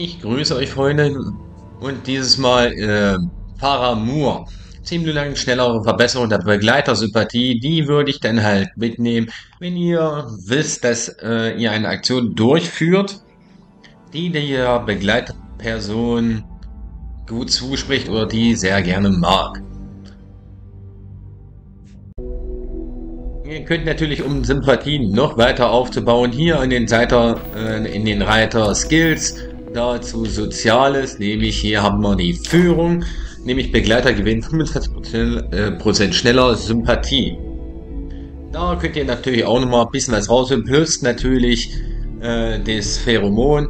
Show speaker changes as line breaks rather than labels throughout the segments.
Ich grüße euch, Freunde, und dieses Mal Sahra Morgen. 10 Minuten lang schnellere Verbesserung der Begleitersympathie, die würde ich dann halt mitnehmen, wenn ihr wisst, dass ihr eine Aktion durchführt, die der Begleitperson gut zuspricht oder die sehr gerne mag. Ihr könnt natürlich, um Sympathie noch weiter aufzubauen, hier in den Reiter Skills, dazu Soziales, nämlich hier haben wir die Führung, nämlich Begleiter gewinnen 45% schneller Sympathie. Da könnt ihr natürlich auch nochmal ein bisschen was rausholen, plus natürlich das Pheromon,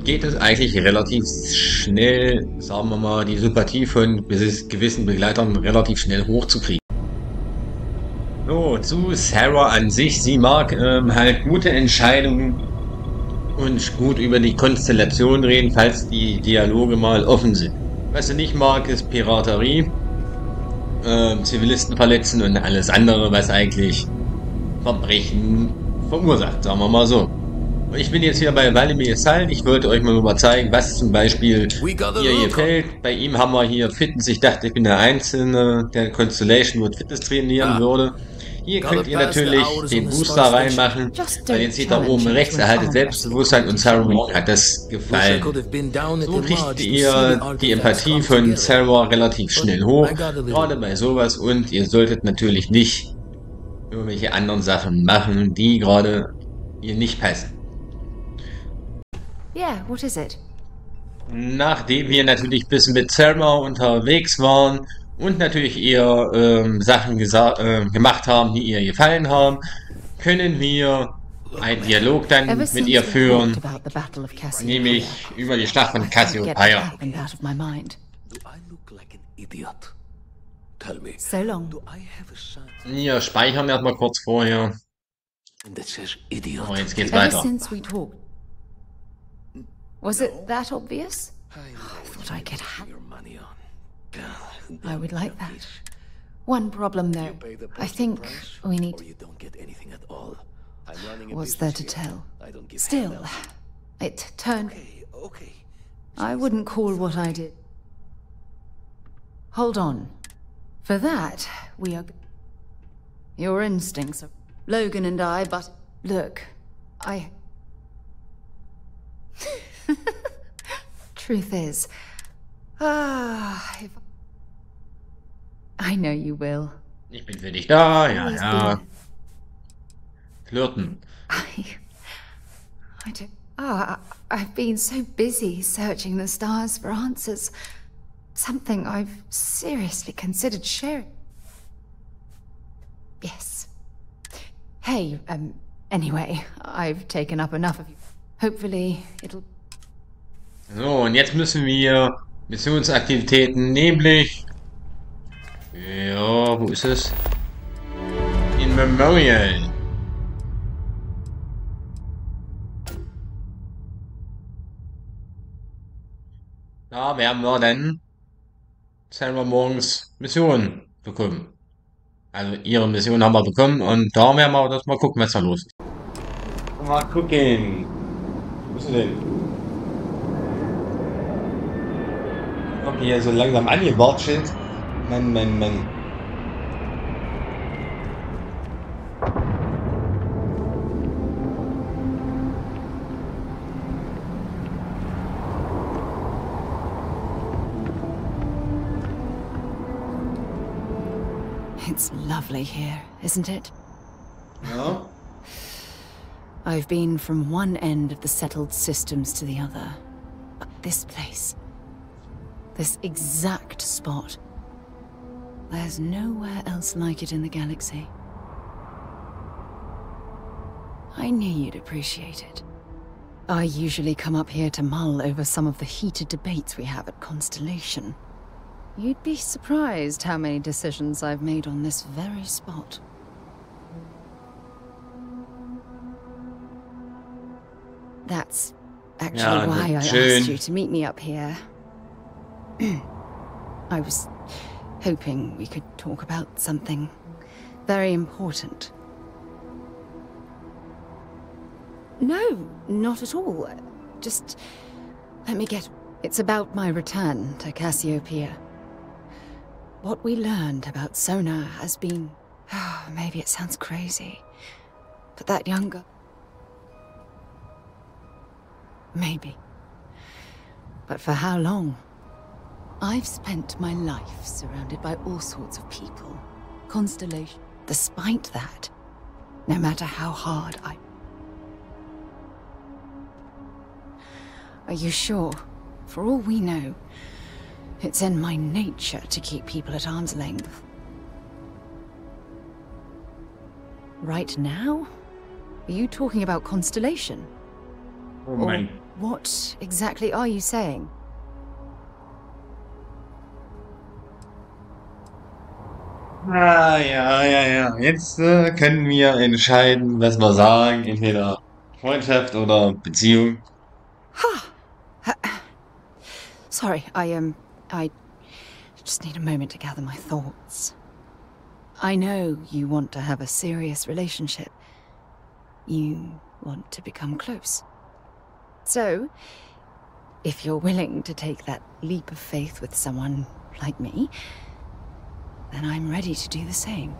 geht es eigentlich relativ schnell, sagen wir mal, die Sympathie von gewissen Begleitern relativ schnell hochzukriegen. So, zu Sahra an sich. Sie mag halt gute Entscheidungen und gut über die Konstellation reden, falls die Dialoge mal offen sind. Was sie nicht mag, ist Piraterie, Zivilisten verletzen und alles andere, was eigentlich Verbrechen verursacht, sagen wir mal so. Und ich bin jetzt hier bei Valimir Salt. Ich wollte euch mal nur mal zeigen, was zum Beispiel ihr gefällt. Bei ihm haben wir hier Fitness. Ich dachte, ich bin der Einzelne, der Constellation mit Fitness trainieren würde. Hier könnt ihr natürlich den Booster reinmachen, weil jetzt seht ihr oben rechts, erhaltet Selbstbewusstsein und Sahra Morgen hat das gefallen. So kriegt ihr die Empathie von Sahra relativ schnell hoch, gerade bei sowas, und ihr solltet natürlich nicht irgendwelche anderen Sachen machen, die gerade ihr nicht passen.
Yeah, what is it?
Nachdem wir natürlich ein bisschen mit Sahra unterwegs waren und natürlich ihr Sachen gemacht haben, die ihr gefallen haben, können wir einen Dialog dann mit ihr führen, nämlich über die Schlacht von Cassiopeia. Wir speichern erstmal kurz vorher. Oh, jetzt geht's weiter.
Was it that obvious? I thought I could have. I would like that. One problem though. I think we need. What's there to tell? Still, it turned. I wouldn't call what I did. Hold on. For that, we are. Your instincts are Logan and I, but look, Truth is, I know you will.
Ich bin für dich da, ja, ja. Flirten.
I've been so busy searching the stars for answers. Something I've seriously considered sharing. Yes. Hey, anyway, I've taken up enough of you. Hopefully it'll.
So, und jetzt müssen wir Missionsaktivitäten, nämlich. Ja, wo ist es? In Memorial. Da werden wir dann Sahra Morgens Mission bekommen. Also ihre Mission haben wir bekommen und da werden wir das mal gucken, was da los ist. Mal gucken. Wo ist sie denn? Okay, hier so langsam angewatschelt. Mann.
It's lovely here, isn't it?
Ja.
I've been from one end of the settled systems to the other. But this place, this exact spot, there's nowhere else like it in the galaxy. I knew you'd appreciate it. I usually come up here to mull over some of the heated debates we have at Constellation. You'd be surprised how many decisions I've made on this very spot. That's actually why I asked you to meet me up here. I was hoping we could talk about something very important. No, not at all. Just Let me get... It's about my return to Cassiopeia. What we learned about Sona has been... maybe it sounds crazy, but that younger... Maybe. But for how long? I've spent my life surrounded by all sorts of people. Constellation. Despite that, no matter how hard I... Are you sure? For all we know, it's in my nature to keep people at arm's length. Right now? Are you talking about Constellation?
Oh mein.
What exactly are you saying?
Ja. Jetzt können wir entscheiden, was wir sagen. Entweder Freundschaft oder Beziehung.
Sorry, I just need a moment to gather my thoughts. I know you want to have a serious relationship. You want to become close. So, if you're willing to take that leap of faith with someone like me, then I'm ready to do the same.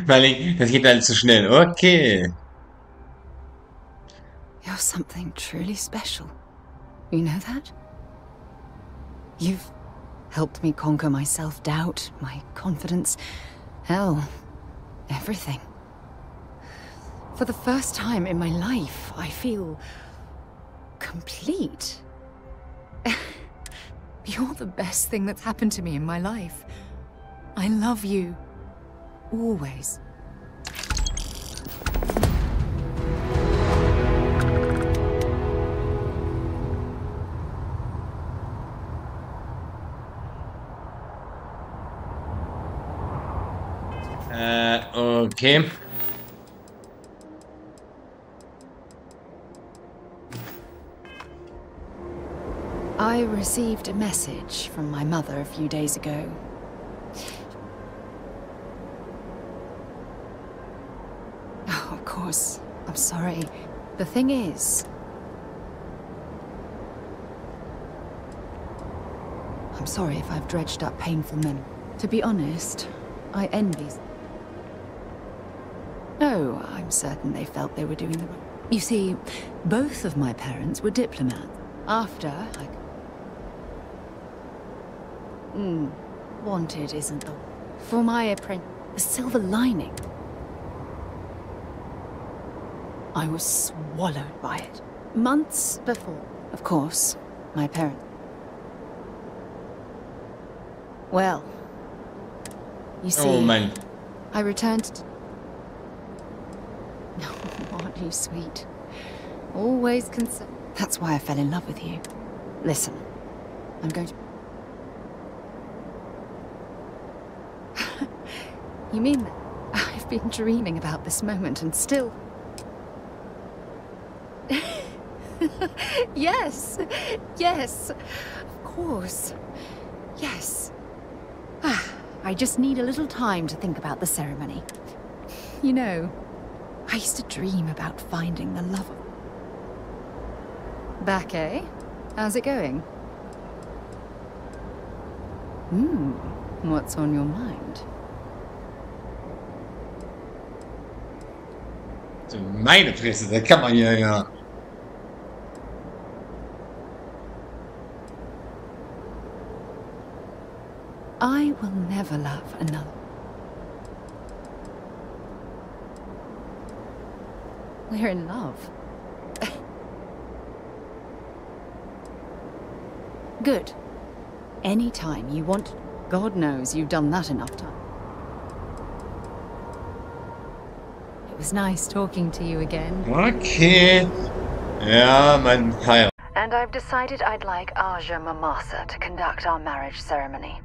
Weil das geht alles zu schnell. Okay.
You're something truly special. You know that? You've helped me conquer my self-doubt, my confidence, hell, everything. For the first time in my life, I feel complete. You're the best thing that's happened to me in my life. I love you. Always.
Okay.
I received a message from my mother a few days ago. Oh, of course. I'm sorry. The thing is... I'm sorry if I've dredged up painful memories. To be honest, I envy... No, I'm certain they felt they were doing the right... You see, both of my parents were diplomats. After, I... wanted isn't the... For my apprentice, the silver lining. I was swallowed by it. Months before. Of course, my parents... Well, you see...
Oh man.
I returned to... Oh, aren't you sweet? Always concerned. That's why I fell in love with you. Listen, I'm going to... You mean that? I've been dreaming about this moment and still... Yes! Yes! Of course. Yes. I just need a little time to think about the ceremony. You know, I used to dream about finding the love of... Back, eh? How's it going? What's on your mind?
So, meine Fresse, da kann man ja...
I will never love another. We're in love. Good. Anytime you want... God knows you've done that enough time. It was nice talking to you again.
Okay. Ja, man heiratet.
And I've decided I'd like Aja Mamasa to conduct our marriage ceremony.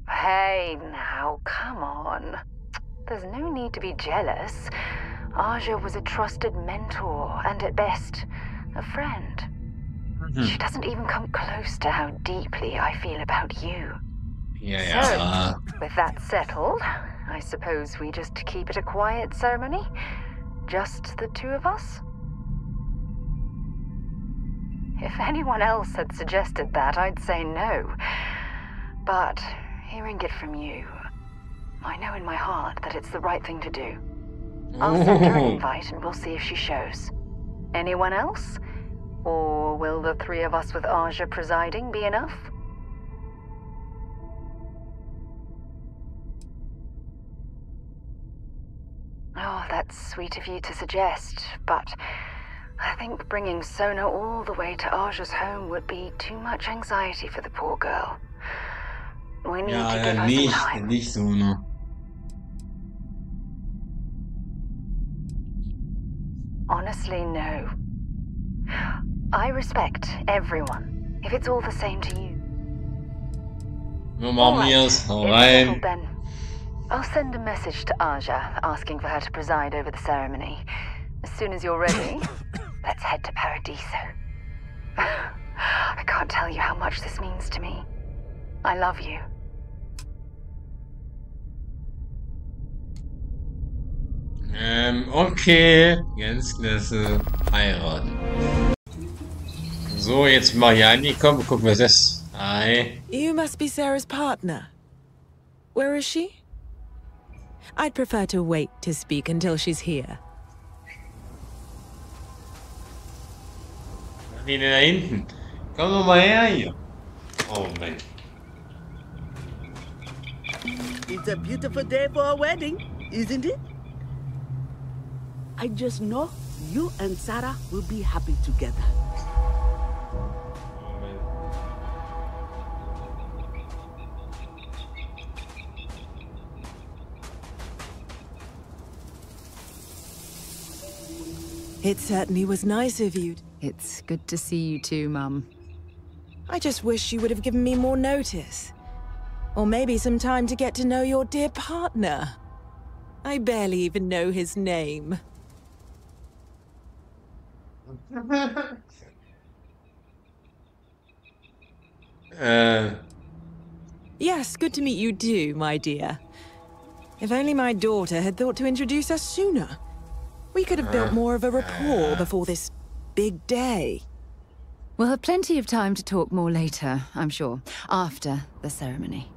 Hey, now, come on. There's no need to be jealous. Aja was a trusted mentor, and at best, a friend. She doesn't even come close to how deeply I feel about you.
Ja, ja.
So, with that settled, I suppose we just keep it a quiet ceremony? Just the two of us? If anyone else had suggested that, I'd say no. But hearing it from you, I know in my heart that it's the right thing to do. I'll send her an invite and we'll see if she shows. Anyone else? Or will the three of us with Aja presiding be enough? Oh, that's sweet of you to suggest, but I think bringing Sona all the way to Aja's home would be too much anxiety for the poor girl. We need to give her some time.
Nicht so, ne?
Honestly, no. I respect everyone, if it's all the same to you.
Wir machen mir's. Hau rein.
Then. I'll send a message to Aja, asking for her to preside over the ceremony. As soon as you're ready, let's head to Paradiso. I can't tell you how much this means to me. I love you.
Okay. Ganz klasse. Heiraten. So, jetzt mal hier angekommen. Gucken, was das ist. Hi.
You must be Sarah's partner. Where is she? I'd prefer to wait to speak until she's here.
Was ist denn da hinten? Komm doch mal her hier. Oh Mensch.
It's a beautiful day for a wedding, isn't it? I just know you and Sarah will be happy together.
It certainly was nice of you.
It's good to see you too, Mum.
I just wish you would have given me more notice. Or maybe some time to get to know your dear partner. I barely even know his name. Yes, good to meet you too, my dear. If only my daughter had thought to introduce us sooner. We could have built more of a rapport before this big day.
We'll have plenty of time to talk more later, I'm sure, after the ceremony.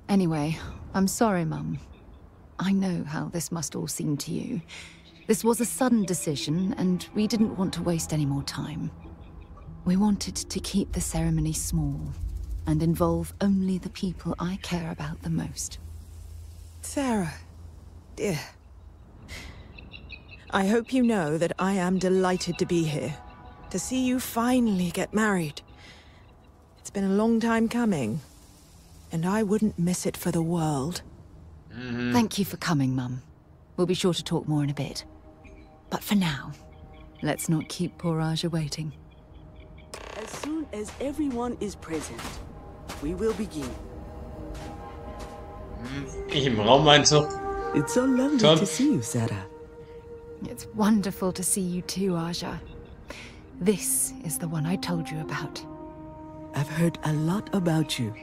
Anyway, I'm sorry, Mum. I know how this must all seem to you. This was a sudden decision, and we didn't want to waste any more time. We wanted to keep the ceremony small and involve only the people I care about the most.
Sarah, dear. I hope you know that I am delighted to be here, to see you finally get married. It's been a long time coming, and I wouldn't miss it for the world.
Thank you for coming, Mum. We'll be sure to talk more in a bit. But for now, let's not keep poor Aja waiting.
As soon as everyone is present, we will begin.
Ich im Raumanzug.
It's so lovely
Tom.
to see you, Sarah.
It's wonderful to see you too, Aja. This is the one I told you about.
I've heard a lot about you.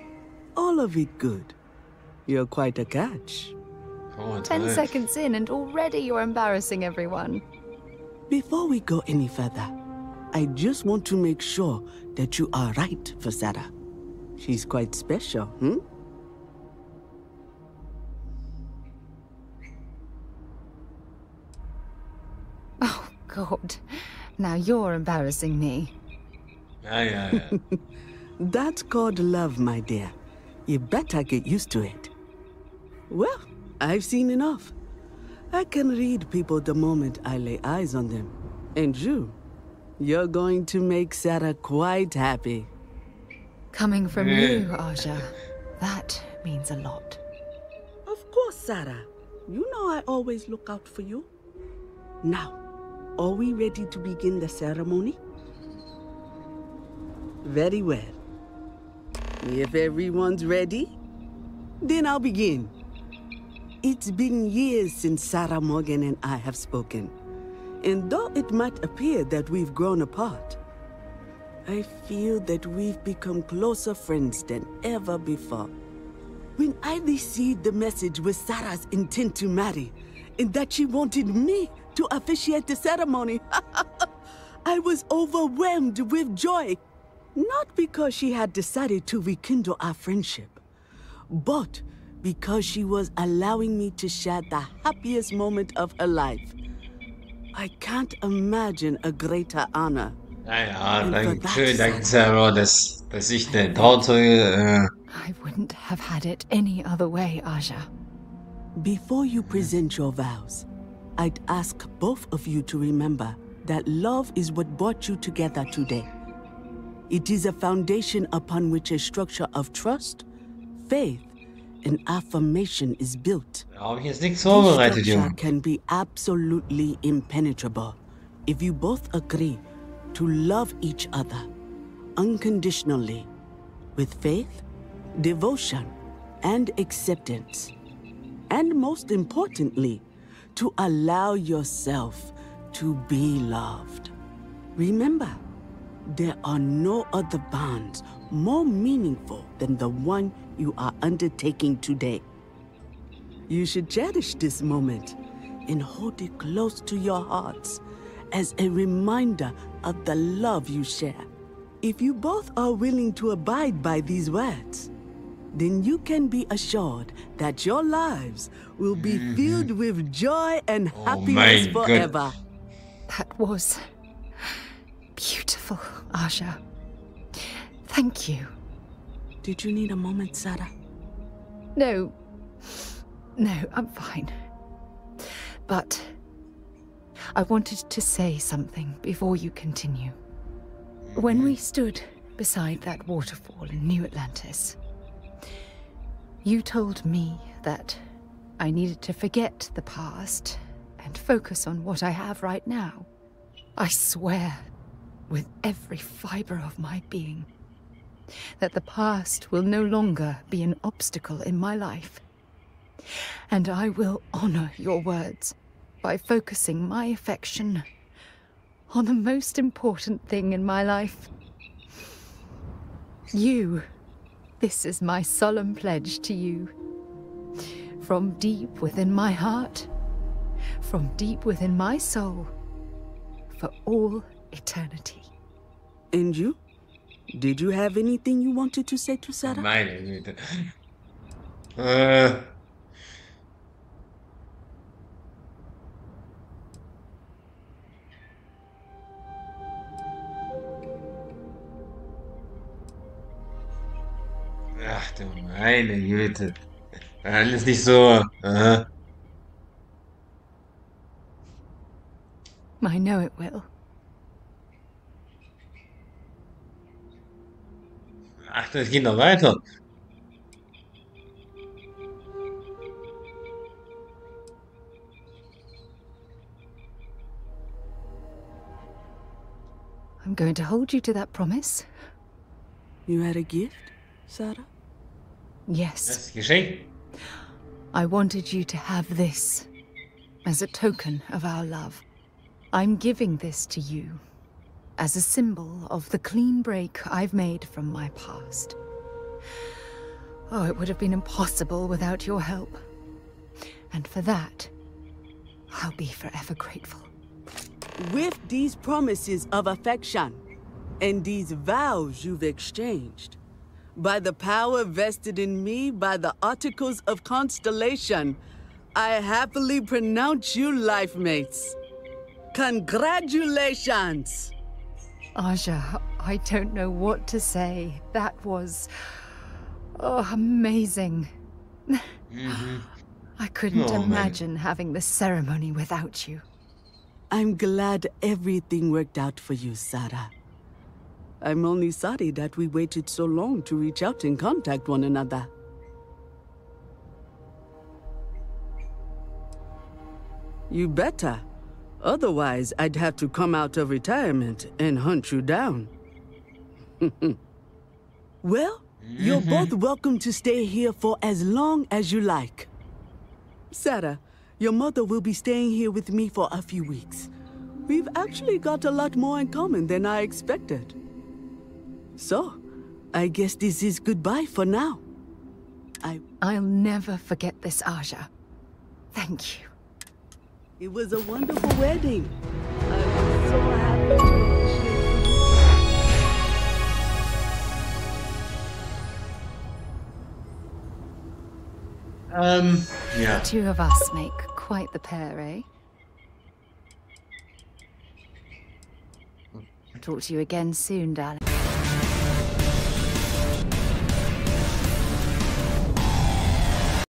All of it good. You're quite a catch.
Oh,
10 seconds in and already you're embarrassing everyone.
Before we go any further, I just want to make sure that you are right for Sarah. She's quite special, hmm?
Oh, God. Now you're embarrassing me.
Ja.
That's called love, my dear. You better get used to it. Well, I've seen enough. I can read people the moment I lay eyes on them. And you're going to make Sarah quite happy.
Coming from you, Aja, that means a lot.
Of course, Sarah. You know I always look out for you. Now, are we ready to begin the ceremony? Very well. If everyone's ready, then I'll begin. It's been years since Sahra Morgen and I have spoken. And though it might appear that we've grown apart, I feel that we've become closer friends than ever before. When I received the message with Sarah's intent to marry, and that she wanted me to officiate the ceremony, I was overwhelmed with joy. Not because she had decided to rekindle our friendship, but because she was allowing me to share the happiest moment of her life. I can't imagine a greater honor.
Naja, danke schön, danke Sarah, dass ich den Trauzeuge,
I wouldn't have had it any other way, Aja.
Before you present your vows, I'd ask both of you to remember that love is what brought you together today. It is a foundation upon which a structure of trust, faith, and affirmation is built.
Da habe ich jetzt nichts
This
vorbereitet,
structure
Junge.
can be absolutely impenetrable if you both agree to love each other unconditionally, with faith, devotion, and acceptance. And most importantly, to allow yourself to be loved. Remember, there are no other bonds more meaningful than the one you are undertaking today. You should cherish this moment and hold it close to your hearts as a reminder of the love you share. If you both are willing to abide by these words, then you can be assured that your lives will be filled with joy and happiness
my
forever.
That was beautiful, Aja. Thank you.
Did you need a moment, Sarah?
No, I'm fine. But I wanted to say something before you continue. When we stood beside that waterfall in New Atlantis, you told me that I needed to forget the past and focus on what I have right now. I swear, with every fiber of my being, that the past will no longer be an obstacle in my life. And I will honor your words by focusing my affection on the most important thing in my life. You. This is my solemn pledge to you. From deep within my heart, from deep within my soul, for all eternity.
And you? Did you have anything you wanted to say to Sarah?
Meine Güte. Ach du meine Güte. Alles nicht so.
I know it will.
Ach, das geht noch weiter.
I'm going to hold you to that promise.
You had a gift, Sarah?
Yes.
Das Geschenk.
I wanted you to have this as a token of our love. I'm giving this to you as a symbol of the clean break I've made from my past. Oh, it would have been impossible without your help. And for that, I'll be forever grateful.
With these promises of affection and these vows you've exchanged, by the power vested in me by the Articles of Constellation, I happily pronounce you life mates. Congratulations!
Aja, I don't know what to say. That was... oh, amazing. I couldn't imagine having this ceremony without you.
I'm glad everything worked out for you, Sarah. I'm only sorry that we waited so long to reach out and contact one another. You better. Otherwise, I'd have to come out of retirement and hunt you down. Well, you're both welcome to stay here for as long as you like. Sarah, your mother will be staying here with me for a few weeks. We've actually got a lot more in common than I expected. So, I guess this is goodbye for now.
I'll never forget this, Aja. Thank you.
It was a wonderful wedding. I was so happy to officiate
Yeah.
The two of us make quite the pair, eh? Talk to you again soon, darling.